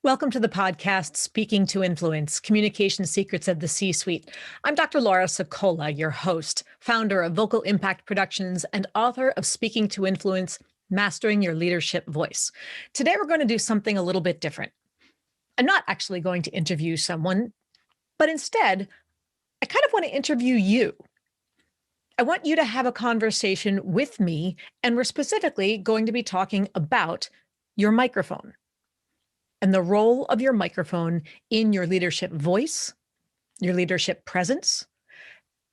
Welcome to the podcast, Speaking to Influence, Communication Secrets of the C-Suite. I'm Dr. Laura Sicola, your host, founder of Vocal Impact Productions and author of Speaking to Influence, Mastering Your Leadership Voice. Today, we're going to do something a little bit different. I'm not actually going to interview someone, but instead, I kind of want to interview you. I want you to have a conversation with me, and we're specifically going to be talking about your microphone and the role of your microphone in your leadership voice, your leadership presence,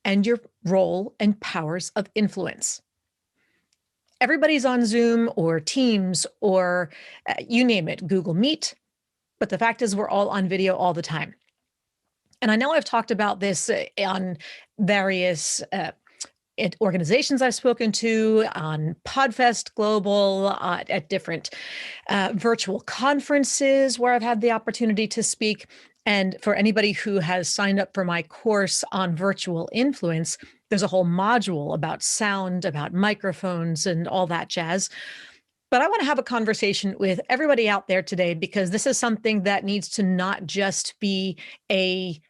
and your role and powers of influence. Everybody's on Zoom or Teams or you name it, Google Meet, but the fact is we're all on video all the time. And I know I've talked about this on various organizations I've spoken to, on Podfest Global, at different virtual conferences where I've had the opportunity to speak. And for anybody who has signed up for my course on virtual influence, there's a whole module about sound, about microphones, and all that jazz. But I want to have a conversation with everybody out there today because this is something that needs to not just be a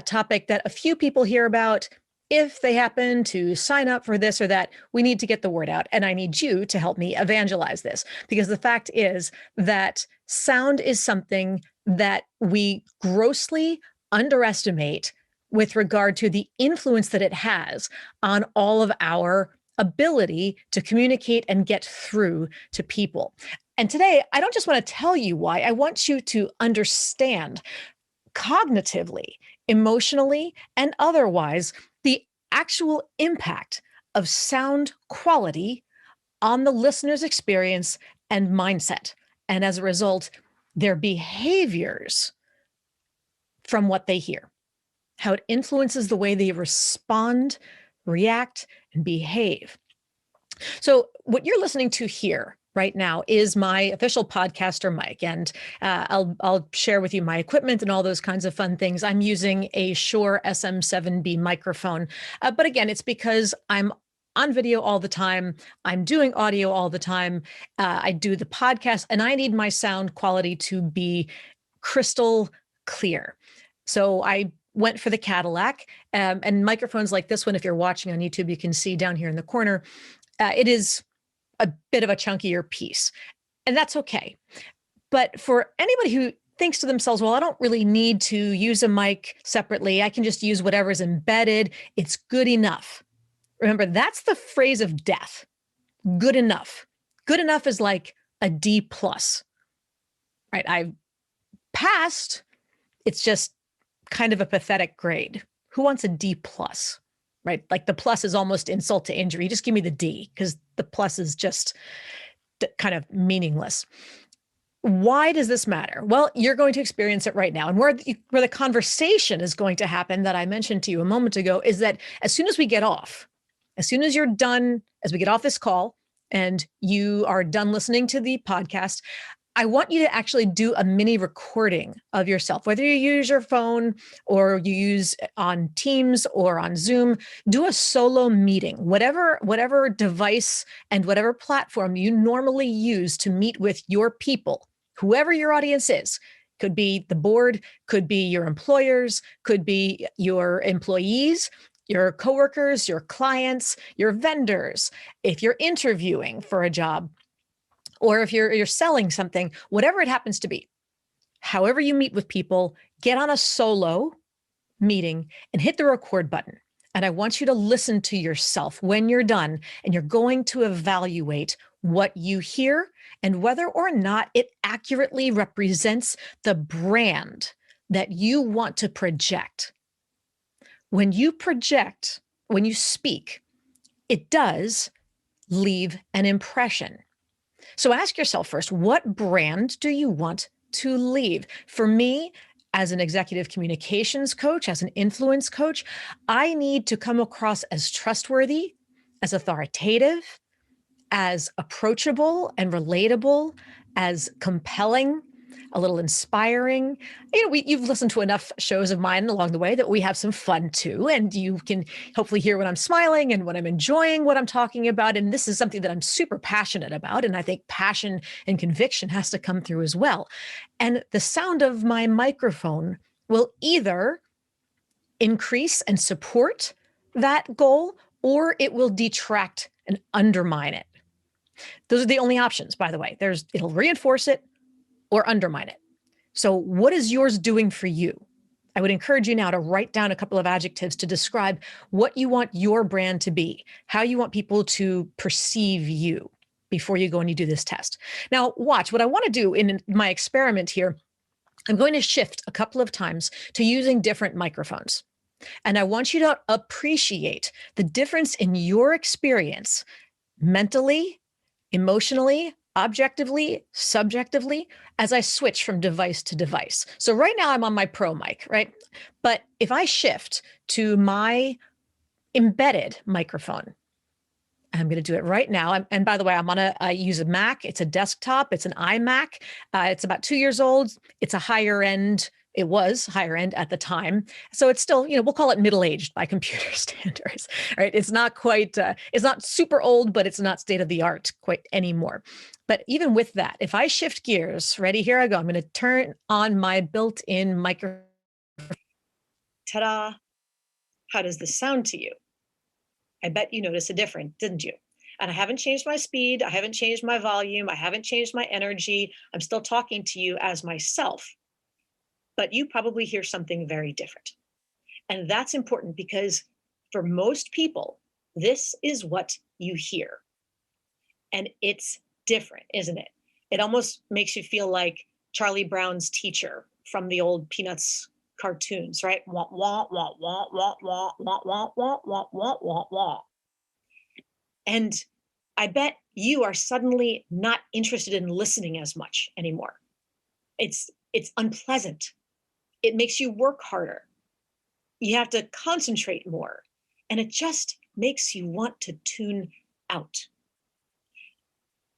topic that a few people hear about. If they happen to sign up for this or that, we need to get the word out. And I need you to help me evangelize this, because the fact is that sound is something that we grossly underestimate with regard to the influence that it has on all of our ability to communicate and get through to people. And today, I don't just want to tell you why, I want you to understand cognitively, emotionally, and otherwise the actual impact of sound quality on the listener's experience and mindset. And as a result, their behaviors from what they hear, how it influences the way they respond, react, and behave. So what you're listening to here right now is my official podcaster mic, and I'll share with you my equipment and all those kinds of fun things. I'm using a Shure SM7B microphone, but again, it's because I'm on video all the time. I'm doing audio all the time. I do the podcast, and I need my sound quality to be crystal clear. So I went for the Cadillac, and microphones like this one, if you're watching on YouTube, you can see down here in the corner, it is a bit of a chunkier piece, and that's okay. But for anybody who thinks to themselves, well, I don't really need to use a mic separately, I can just use whatever's embedded, it's good enough. Remember, that's the phrase of death. Good enough. Good enough is like a D plus, right? I've passed. It's just kind of a pathetic grade. Who wants a D plus? Right? Like the plus is almost insult to injury. Just give me the D, because the plus is just kind of meaningless. Why does this matter? Well, you're going to experience it right now. And where the conversation is going to happen that I mentioned to you a moment ago is that as soon as we get off, as soon as you're done, as we get off this call and you are done listening to the podcast, I want you to actually do a mini recording of yourself, whether you use your phone or you use on Teams or on Zoom. Do a solo meeting, whatever device and whatever platform you normally use to meet with your people, whoever your audience is. Could be the board, could be your employers, could be your employees, your coworkers, your clients, your vendors. If you're interviewing for a job, or if you're selling something, whatever it happens to be, however you meet with people, get on a solo meeting and hit the record button. And I want you to listen to yourself when you're done, and you're going to evaluate what you hear and whether or not it accurately represents the brand that you want to project. When you project, when you speak, it does leave an impression. So ask yourself first, what brand do you want to leave? For me, as an executive communications coach, as an influence coach, I need to come across as trustworthy, as authoritative, as approachable and relatable, as compelling, a little inspiring. You've listened to enough shows of mine along the way that we have some fun too. And you can hopefully hear when I'm smiling and when I'm enjoying what I'm talking about. And this is something that I'm super passionate about. And I think passion and conviction has to come through as well. And the sound of my microphone will either increase and support that goal, or it will detract and undermine it. Those are the only options, by the way. It'll reinforce it or undermine it. So what is yours doing for you? I would encourage you now to write down a couple of adjectives to describe what you want your brand to be, how you want people to perceive you before you go and you do this test. Now, watch what I want to do in my experiment here. I'm going to shift a couple of times to using different microphones. And I want you to appreciate the difference in your experience mentally, emotionally, objectively, subjectively, as I switch from device to device. So right now I'm on my Pro mic, right? But if I shift to my embedded microphone, I'm going to do it right now. And by the way, I use a Mac. It's a desktop. It's an iMac. It's about 2 years old. It's a higher end. It was higher end at the time. So it's still, we'll call it middle-aged by computer standards, right? It's not quite, it's not super old, but it's not state of the art quite anymore. But even with that, if I shift gears, ready, here I go. I'm going to turn on my built-in microphone. Ta-da. How does this sound to you? I bet you noticed a difference, didn't you? And I haven't changed my speed. I haven't changed my volume. I haven't changed my energy. I'm still talking to you as myself. But you probably hear something very different. And that's important because for most people, this is what you hear. And it's different, isn't it? It almost makes you feel like Charlie Brown's teacher from the old Peanuts cartoons, right? Wah, wah, wah, wah, wah, wah, wah, wah, wah, wah, wah, wah, wah. And I bet you are suddenly not interested in listening as much anymore. It's unpleasant. It makes you work harder. You have to concentrate more. And it just makes you want to tune out.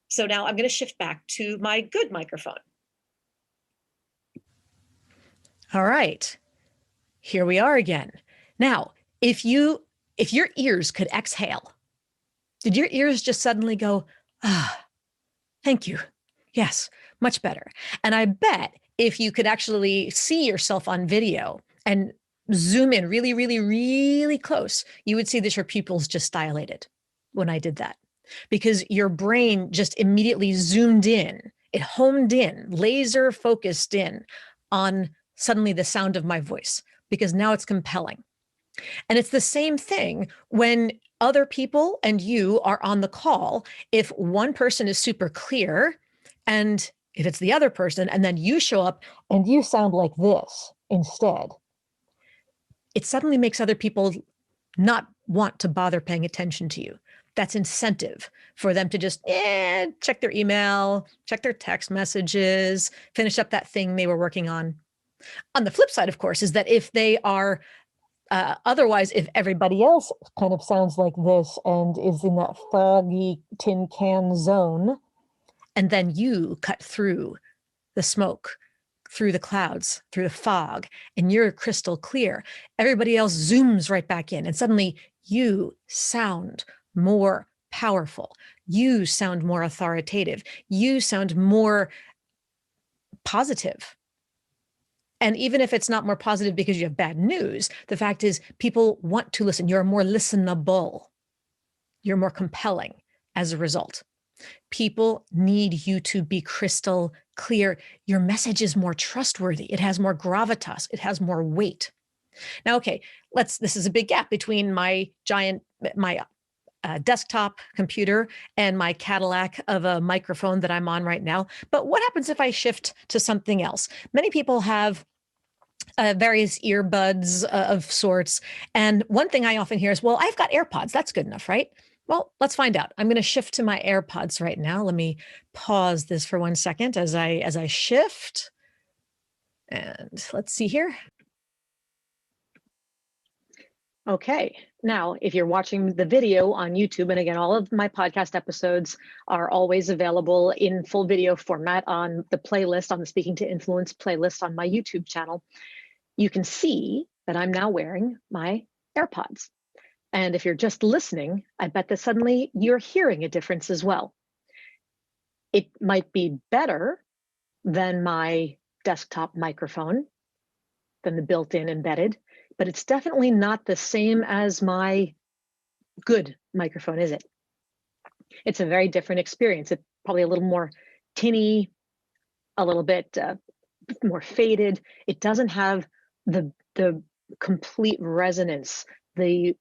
So now I'm going to shift back to my good microphone. All right, here we are again. Now, if your ears could exhale, did your ears just suddenly go, ah, thank you. Yes, much better. And I bet if you could actually see yourself on video and zoom in really, really, really close, you would see that your pupils just dilated when I did that, because your brain just immediately zoomed in. It homed in, laser focused in on suddenly the sound of my voice, because now it's compelling. And it's the same thing when other people and you are on the call. If one person is super clear, and if it's the other person, and then you show up and you sound like this instead, it suddenly makes other people not want to bother paying attention to you. That's incentive for them to just check their email, check their text messages, finish up that thing they were working on. On the flip side, of course, is that if they are otherwise, if everybody else kind of sounds like this and is in that foggy tin can zone, and then you cut through the smoke, through the clouds, through the fog, and you're crystal clear, everybody else zooms right back in, and suddenly you sound more powerful. You sound more authoritative. You sound more positive. And even if it's not more positive because you have bad news, the fact is people want to listen. You're more listenable. You're more compelling as a result. People need you to be crystal clear. Your message is more trustworthy. It has more gravitas. It has more weight. Now, okay, this is a big gap between my desktop computer and my Cadillac of a microphone that I'm on right now. But what happens if I shift to something else? Many people have various earbuds of sorts. And one thing I often hear is, well, I've got AirPods. That's good enough, right? Well, let's find out. I'm going to shift to my AirPods right now. Let me pause this for 1 second as I shift. And let's see here. Okay, now if you're watching the video on YouTube, and again, all of my podcast episodes are always available in full video format on the playlist, on the Speaking to Influence playlist on my YouTube channel, you can see that I'm now wearing my AirPods. And if you're just listening, I bet that suddenly you're hearing a difference as well. It might be better than my desktop microphone, than the built-in embedded, but it's definitely not the same as my good microphone, is it? It's a very different experience. It's probably a little more tinny, a little bit more faded. It doesn't have the complete resonance, the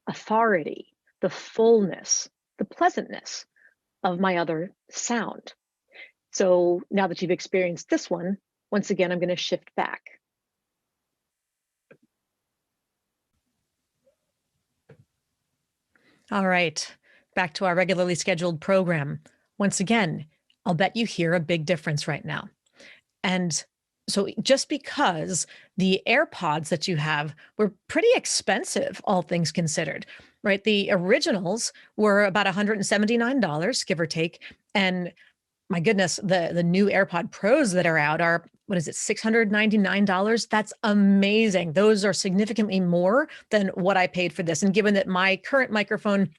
authority, the fullness, the pleasantness of my other sound. So now that you've experienced this one, once again, I'm going to shift back. All right, back to our regularly scheduled program. Once again, I'll bet you hear a big difference right now. And so just because the AirPods that you have were pretty expensive, all things considered, right? The originals were about $179, give or take. And my goodness, the new AirPod Pros that are out are, what is it, $699? That's amazing. Those are significantly more than what I paid for this. And given that my current microphone,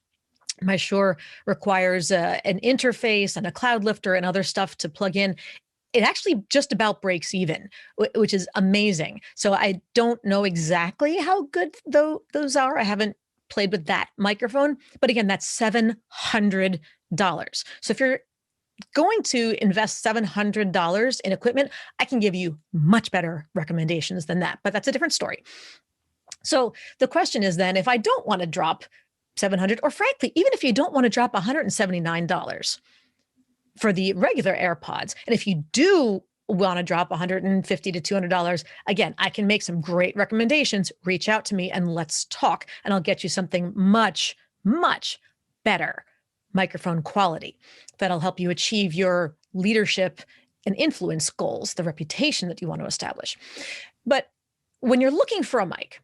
my Shure, requires an interface and a cloud lifter and other stuff to plug in, it actually just about breaks even, which is amazing. So I don't know exactly how good those are. I haven't played with that microphone, but again, that's $700. So if you're going to invest $700 in equipment, I can give you much better recommendations than that, but that's a different story. So the question is then, if I don't want to drop $700, or frankly, even if you don't want to drop $179 for the regular AirPods, and if you do want to drop $150 to $200, again, I can make some great recommendations. Reach out to me and let's talk, and I'll get you something much, much better microphone quality that'll help you achieve your leadership and influence goals, the reputation that you want to establish. But when you're looking for a mic,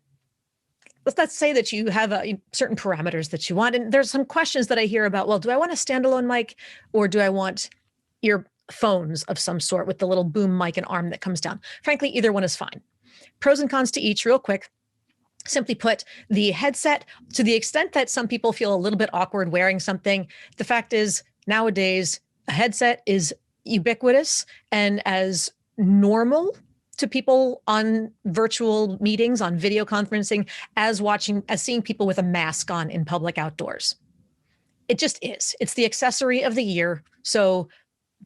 let's say that you have certain parameters that you want. And there's some questions that I hear about, well, do I want a standalone mic or do I want earphones of some sort with the little boom mic and arm that comes down? Frankly, either one is fine. Pros and cons to each, real quick. Simply put, the headset, to the extent that some people feel a little bit awkward wearing something, the fact is nowadays a headset is ubiquitous and as normal to people on virtual meetings, on video conferencing, as seeing people with a mask on in public outdoors. It just is. It's the accessory of the year. So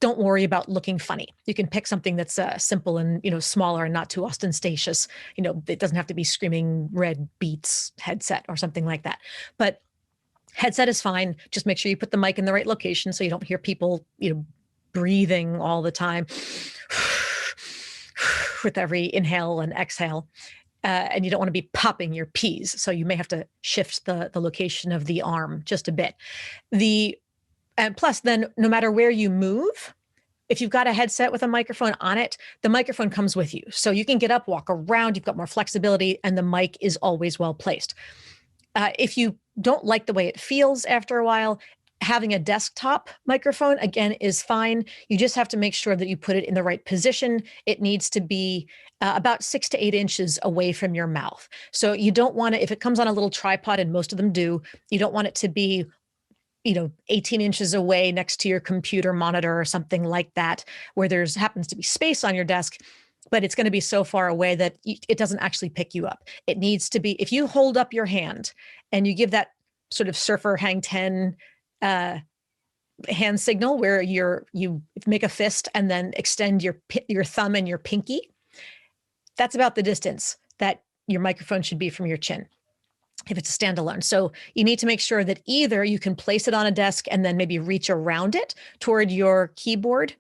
don't worry about looking funny. You can pick something that's simple and, smaller and not too ostentatious. It doesn't have to be screaming red Beats headset or something like that. But headset is fine. Just make sure you put the mic in the right location so you don't hear people, breathing all the time with every inhale and exhale. And you don't want to be popping your P's. So you may have to shift the location of the arm just a bit. And plus, then no matter where you move, if you've got a headset with a microphone on it, the microphone comes with you. So you can get up, walk around, you've got more flexibility, and the mic is always well placed. If you don't like the way it feels after a while, having a desktop microphone, again, is fine. You just have to make sure that you put it in the right position. It needs to be about 6 to 8 inches away from your mouth. So you don't want to, if it comes on a little tripod, and most of them do, you don't want it to be 18 inches away next to your computer monitor or something like that, where there's happens to be space on your desk, but it's going to be so far away that it doesn't actually pick you up. It needs to be, if you hold up your hand and you give that sort of surfer hang 10 hand signal where you make a fist and then extend your thumb and your pinky, that's about the distance that your microphone should be from your chin if it's a standalone. So you need to make sure that either you can place it on a desk and then maybe reach around it toward your keyboard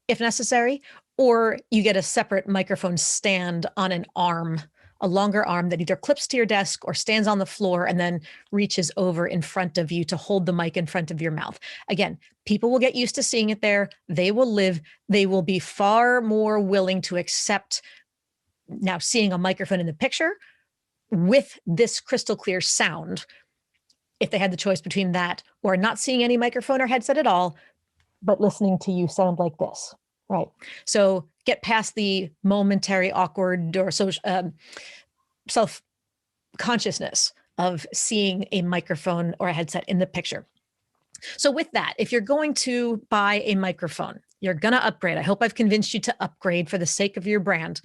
if necessary, or you get a separate microphone stand on an arm, a longer arm that either clips to your desk or stands on the floor and then reaches over in front of you to hold the mic in front of your mouth. Again, people will get used to seeing it there. They will be far more willing to accept now seeing a microphone in the picture with this crystal clear sound, if they had the choice between that or not seeing any microphone or headset at all, but listening to you sound like this, right? So get past the momentary awkward or self-consciousness of seeing a microphone or a headset in the picture. So with that, if you're going to buy a microphone, you're going to upgrade. I hope I've convinced you to upgrade for the sake of your brand.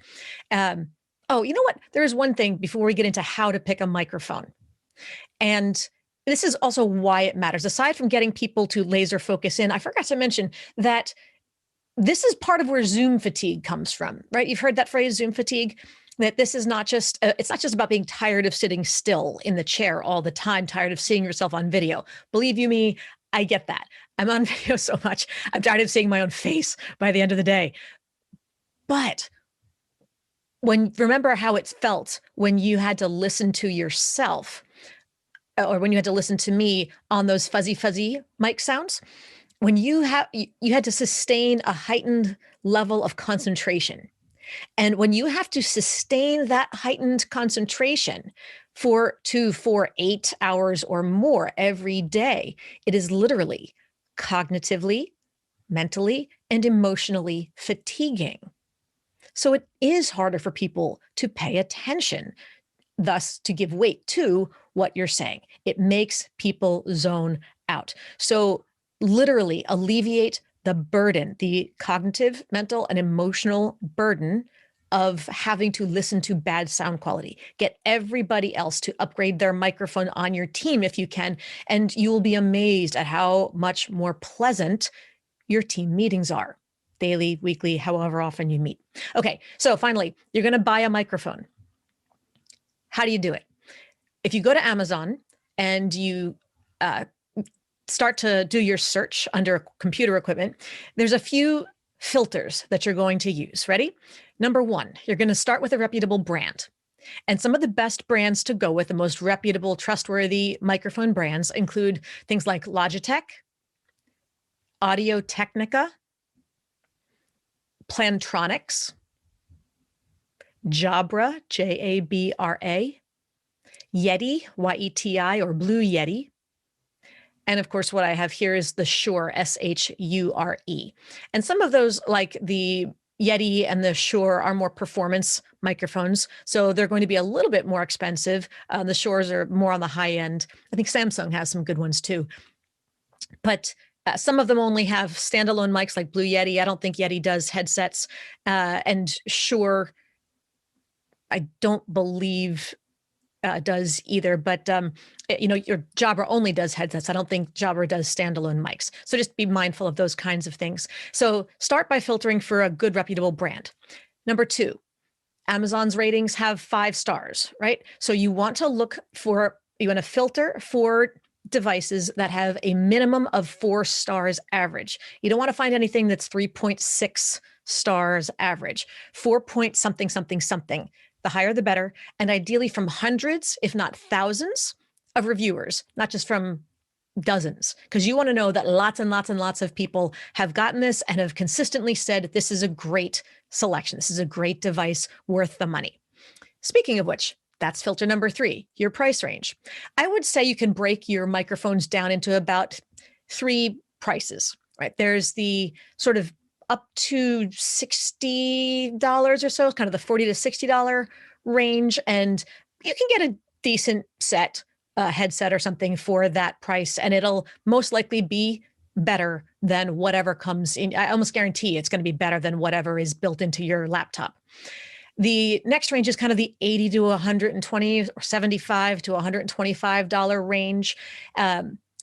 Oh, you know what? There is one thing before we get into how to pick a microphone. And this is also why it matters. Aside from getting people to laser focus in, I forgot to mention that this is part of where Zoom fatigue comes from, right? You've heard that phrase, Zoom fatigue, that this is not just, it's not just about being tired of sitting still in the chair all the time, tired of seeing yourself on video. Believe you me, I get that. I'm on video so much. I'm tired of seeing my own face by the end of the day. But remember how it felt when you had to listen to yourself, or when you had to listen to me on those fuzzy mic sounds, when you had to sustain a heightened level of concentration. And when you have to sustain that heightened concentration for 2, 4, 8 hours or more every day, it is literally cognitively, mentally, and emotionally fatiguing. So it is harder for people to pay attention, thus to give weight to what you're saying. It makes people zone out. So literally alleviate the burden, the cognitive, mental, and emotional burden of having to listen to bad sound quality. Get everybody else to upgrade their microphone on your team if you can, and you will be amazed at how much more pleasant your team meetings are. Daily, weekly, however often you meet. Okay, so finally, you're going to buy a microphone. How do you do it? If you go to Amazon and you start to do your search under computer equipment, there's a few filters that you're going to use. Ready? Number one, you're going to start with a reputable brand. And some of the best brands to go with, the most reputable, trustworthy microphone brands, include things like Logitech, Audio-Technica, Plantronics, Jabra, Jabra, Yeti, Yeti, or Blue Yeti. And of course, what I have here is the Shure, Shure. And some of those, like the Yeti and the Shure, are more performance microphones. So they're going to be a little bit more expensive. The Shures are more on the high end. I think Samsung has some good ones too. But some of them only have standalone mics like Blue Yeti. I don't think Yeti does headsets. And Shure, I don't believe does either, but your Jabra only does headsets. I don't think Jabra does standalone mics. So just be mindful of those kinds of things. So start by filtering for a good, reputable brand. Number two, Amazon's ratings have 5 stars, right? So you want to filter for devices that have a minimum of 4 stars average. You don't want to find anything that's 3.6 stars average, 4 point something. The higher, the better. And ideally from hundreds, if not thousands of reviewers, not just from dozens, because you want to know that lots and lots and lots of people have gotten this and have consistently said, this is a great selection. This is a great device worth the money. Speaking of which, that's filter number 3, your price range. I would say you can break your microphones down into about 3 prices, right? There's the sort of up to $60 or so, kind of the $40 to $60 range. And you can get a decent headset or something for that price. And it'll most likely be better than whatever comes in. I almost guarantee it's going to be better than whatever is built into your laptop. The next range is kind of the $80 to $120 or $75 to $125 range.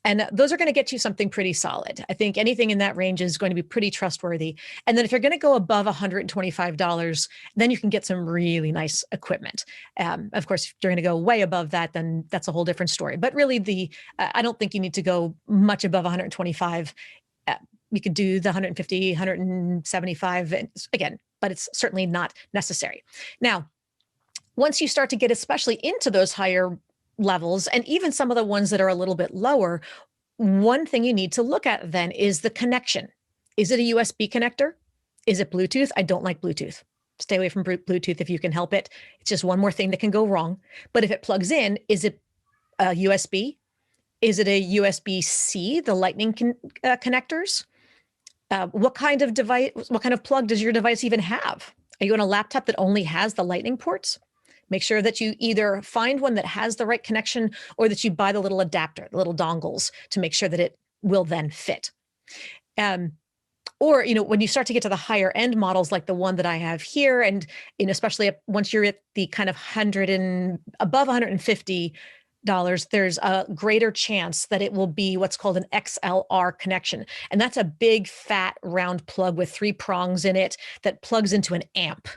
And those are going to get you something pretty solid. I think anything in that range is going to be pretty trustworthy. And then if you're going to go above $125, then you can get some really nice equipment. Of course, if you're going to go way above that, then that's a whole different story. But really, I don't think you need to go much above 125. You could do the 150, 175, again, but it's certainly not necessary. Now, once you start to get especially into those higher levels, and even some of the ones that are a little bit lower, one thing you need to look at then is the connection. Is it a USB connector? Is it Bluetooth? I don't like Bluetooth. Stay away from Bluetooth if you can help it. It's just one more thing that can go wrong. But if it plugs in, is it a USB? Is it a USB-C, the lightning connectors? What kind of device, what kind of plug does your device even have? Are you on a laptop that only has the lightning ports? Make sure that you either find one that has the right connection or that you buy the little adapter, the little dongles, to make sure that it will then fit. Or, when you start to get to the higher end models, like the one that I have here, and especially once you're at the kind of above $150, there's a greater chance that it will be what's called an XLR connection. And that's a big, fat, round plug with 3 prongs in it that plugs into an amp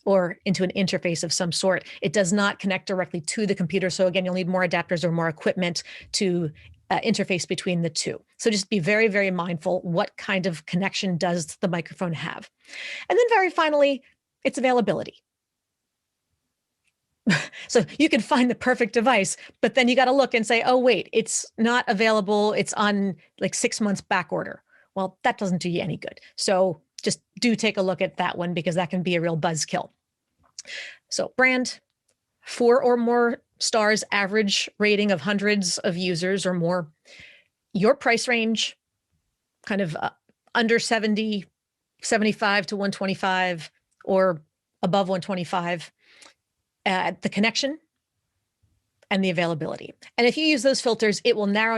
or into an interface of some sort. It does not connect directly to the computer. So again, you'll need more adapters or more equipment to interface between the two. So just be very, very mindful. What kind of connection does the microphone have? And then very finally, its availability. So you can find the perfect device, but then you got to look and say, oh, wait, it's not available. It's on like 6 months back order. Well, that doesn't do you any good. So just do take a look at that one, because that can be a real buzzkill. So brand, 4 or more stars, average rating of hundreds of users or more. Your price range, kind of under 70, 75 to 125 or above 125. The connection and the availability. And if you use those filters, it will narrow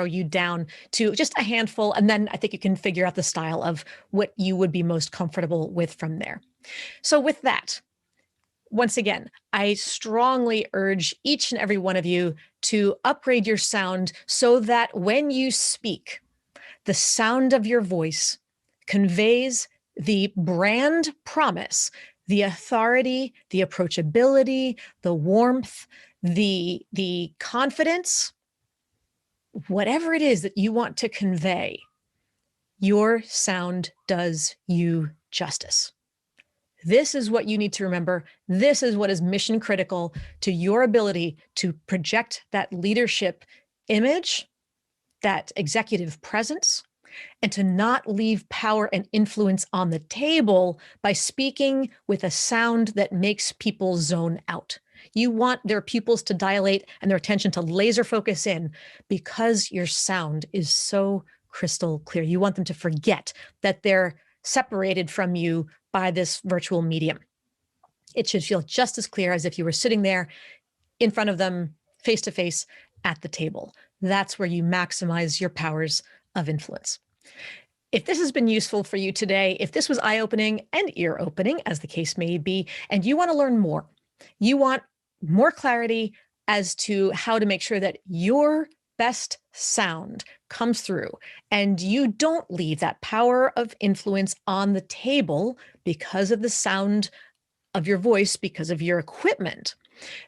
you down to just a handful. And then I think you can figure out the style of what you would be most comfortable with from there. So with that, once again, I strongly urge each and every one of you to upgrade your sound so that when you speak, the sound of your voice conveys the brand promise, the authority, the approachability, the warmth, the confidence, whatever it is that you want to convey, your sound does you justice. This is what you need to remember. This is what is mission critical to your ability to project that leadership image, that executive presence, and to not leave power and influence on the table by speaking with a sound that makes people zone out. You want their pupils to dilate and their attention to laser focus in, because your sound is so crystal clear. You want them to forget that they're separated from you by this virtual medium. It should feel just as clear as if you were sitting there in front of them, face to face at the table. That's where you maximize your powers of influence. If this has been useful for you today, if this was eye-opening and ear-opening, as the case may be, and you want to learn more, you want more clarity as to how to make sure that your best sound comes through and you don't leave that power of influence on the table because of the sound of your voice, because of your equipment,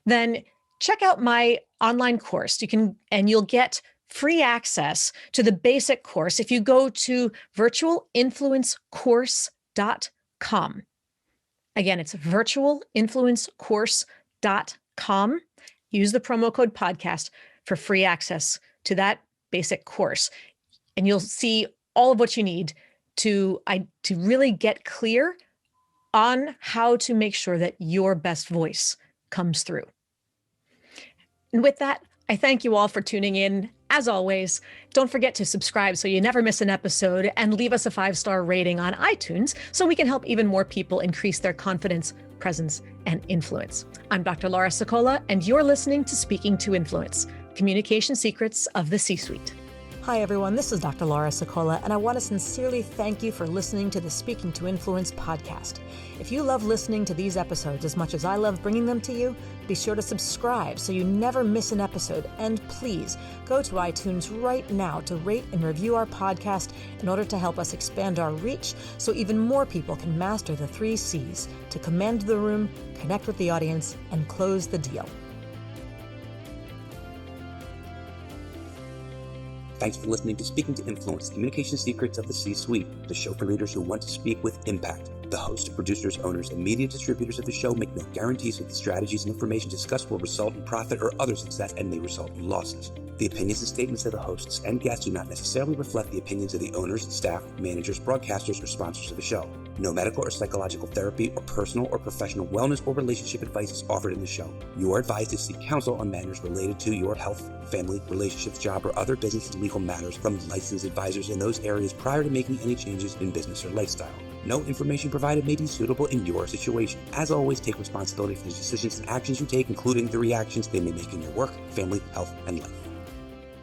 then check out my online course. You'll get free access to the basic course if you go to virtualinfluencecourse.com. Again, it's virtualinfluencecourse.com. Use the promo code podcast for free access to that basic course. And you'll see all of what you need to really get clear on how to make sure that your best voice comes through. And with that, I thank you all for tuning in. As always, don't forget to subscribe so you never miss an episode, and leave us a 5-star rating on iTunes so we can help even more people increase their confidence, presence, and influence. I'm Dr. Laura Sicola, and you're listening to Speaking to Influence, Communication Secrets of the C-Suite. Hi, everyone. This is Dr. Laura Sicola, and I want to sincerely thank you for listening to the Speaking to Influence podcast. If you love listening to these episodes as much as I love bringing them to you, be sure to subscribe so you never miss an episode. And please go to iTunes right now to rate and review our podcast in order to help us expand our reach so even more people can master the 3 C's to command the room, connect with the audience, and close the deal. Thanks for listening to Speaking to Influence, Communication Secrets of the C-Suite, the show for leaders who want to speak with impact. The hosts, producers, owners, and media distributors of the show make no guarantees that the strategies and information discussed will result in profit or other success and may result in losses. The opinions and statements of the hosts and guests do not necessarily reflect the opinions of the owners, staff, managers, broadcasters, or sponsors of the show. No medical or psychological therapy or personal or professional wellness or relationship advice is offered in the show. You are advised to seek counsel on matters related to your health, family, relationships, job, or other business and legal matters from licensed advisors in those areas prior to making any changes in business or lifestyle. No information provided may be suitable in your situation. As always, take responsibility for the decisions and actions you take, including the reactions they may make in your work, family, health, and life.